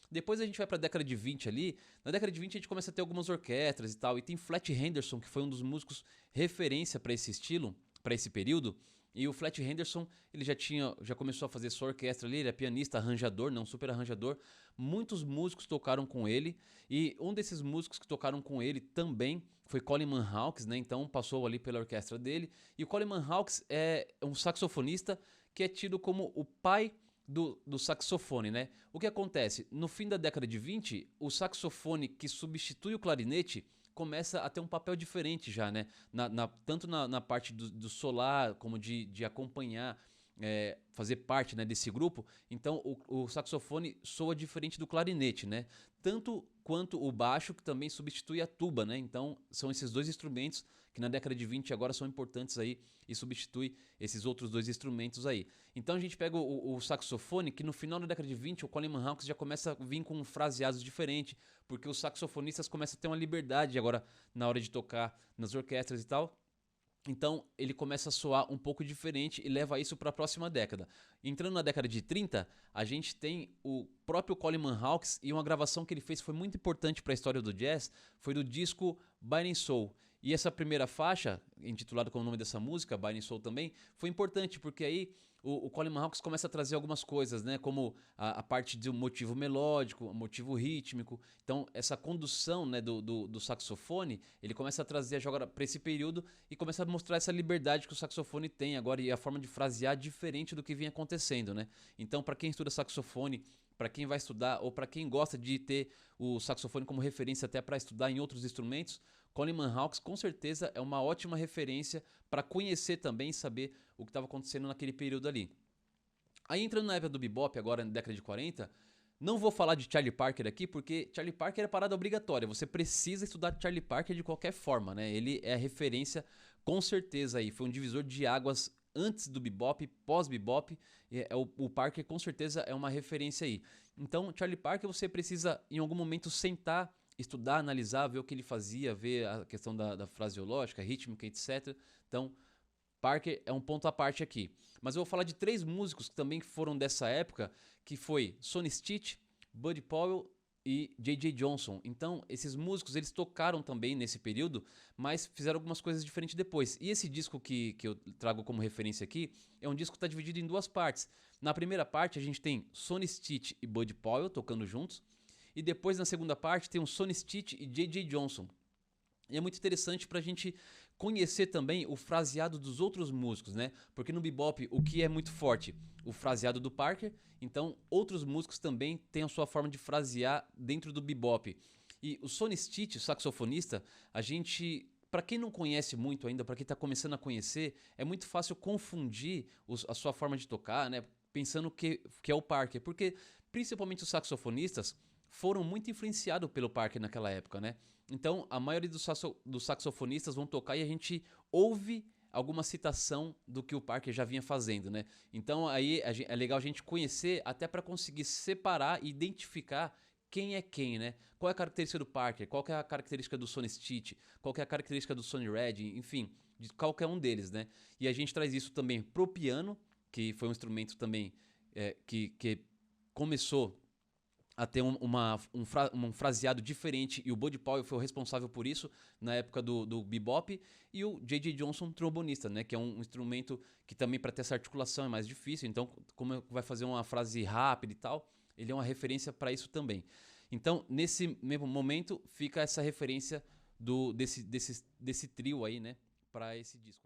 Depois a gente vai pra década de 20 ali. Na década de 20 a gente começa a ter algumas orquestras e tal. E tem Flat Henderson, que foi um dos músicos referência pra esse estilo, pra esse período. E o Flat Henderson, ele já começou a fazer sua orquestra ali, ele é pianista, arranjador, não super arranjador. Muitos músicos tocaram com ele, e um desses músicos que tocaram com ele também foi Coleman Hawkes, né? Então passou ali pela orquestra dele. E o Coleman Hawkes é um saxofonista que é tido como o pai do saxofone, né? O que acontece? No fim da década de 20, o saxofone que substitui o clarinete começa a ter um papel diferente já, né? Tanto na parte do solar, como de acompanhar, fazer parte, né, desse grupo. Então o saxofone soa diferente do clarinete, né? Tanto quanto o baixo, que também substitui a tuba, né? Então são esses dois instrumentos que na década de 20 agora são importantes aí e substitui esses outros dois instrumentos aí. Então a gente pega o saxofone, que no final da década de 20 o Coleman Hawkes já começa a vir com fraseados diferentes, porque os saxofonistas começam a ter uma liberdade agora na hora de tocar nas orquestras e tal. Então ele começa a soar um pouco diferente e leva isso para a próxima década. Entrando na década de 30, a gente tem o próprio Coleman Hawkes, e uma gravação que ele fez foi muito importante para a história do jazz, foi do disco Binding Soul. E essa primeira faixa, intitulada com o nome dessa música, Binding Soul também, foi importante porque aí o Coleman Hawkes começa a trazer algumas coisas, né, como a parte do motivo melódico, o motivo rítmico. Então essa condução, né, do saxofone, ele começa a trazer agora para esse período e começa a mostrar essa liberdade que o saxofone tem agora e a forma de frasear diferente do que vinha acontecendo, né? Então para quem estuda saxofone, para quem vai estudar ou para quem gosta de ter o saxofone como referência até para estudar em outros instrumentos, Coleman Hawkes com certeza é uma ótima referência para conhecer também e saber o que estava acontecendo naquele período ali. Aí entrando na época do bebop, agora na década de 40, não vou falar de Charlie Parker aqui, porque Charlie Parker é parada obrigatória. Você precisa estudar Charlie Parker de qualquer forma, né? Ele é referência com certeza aí. Foi um divisor de águas antes do bebop, pós-bebop. O Parker com certeza é uma referência aí. Então, Charlie Parker você precisa em algum momento sentar, estudar, analisar, ver o que ele fazia, ver a questão da fraseológica, rítmica, etc. Então, Parker é um ponto à parte aqui. Mas eu vou falar de três músicos que também foram dessa época, que foi Sonny Stitt, Buddy Powell e J.J. Johnson. Então, esses músicos, eles tocaram também nesse período, mas fizeram algumas coisas diferentes depois. E esse disco que eu trago como referência aqui, é um disco que está dividido em duas partes. Na primeira parte, a gente tem Sonny Stitt e Buddy Powell tocando juntos, e depois na segunda parte tem o Sonny Stitt e J.J. Johnson. E é muito interessante para a gente conhecer também o fraseado dos outros músicos, né? Porque no bebop o que é muito forte? O fraseado do Parker. Então outros músicos também têm a sua forma de frasear dentro do bebop. E o Sonny Stitt, o saxofonista, a gente... Para quem não conhece muito ainda, para quem está começando a conhecer, é muito fácil confundir a sua forma de tocar, né? Pensando que é o Parker. Porque principalmente os saxofonistas foram muito influenciados pelo Parker naquela época, né? Então a maioria dos saxofonistas vão tocar e a gente ouve alguma citação do que o Parker já vinha fazendo, né? Então aí é legal a gente conhecer até para conseguir separar e identificar quem é quem, né? Qual é a característica do Parker, qual é a característica do Sonny Stitt, qual é a característica do Sonny Red, enfim, de qualquer um deles, né? E a gente traz isso também pro piano, que foi um instrumento também que começou a ter um fraseado diferente, e o Buddy Powell foi o responsável por isso na época do bebop, e o J.J. Johnson, trombonista, né, que é um instrumento que também para ter essa articulação é mais difícil, então como vai fazer uma frase rápida e tal, ele é uma referência para isso também. Então nesse mesmo momento fica essa referência desse trio aí, né, para esse disco.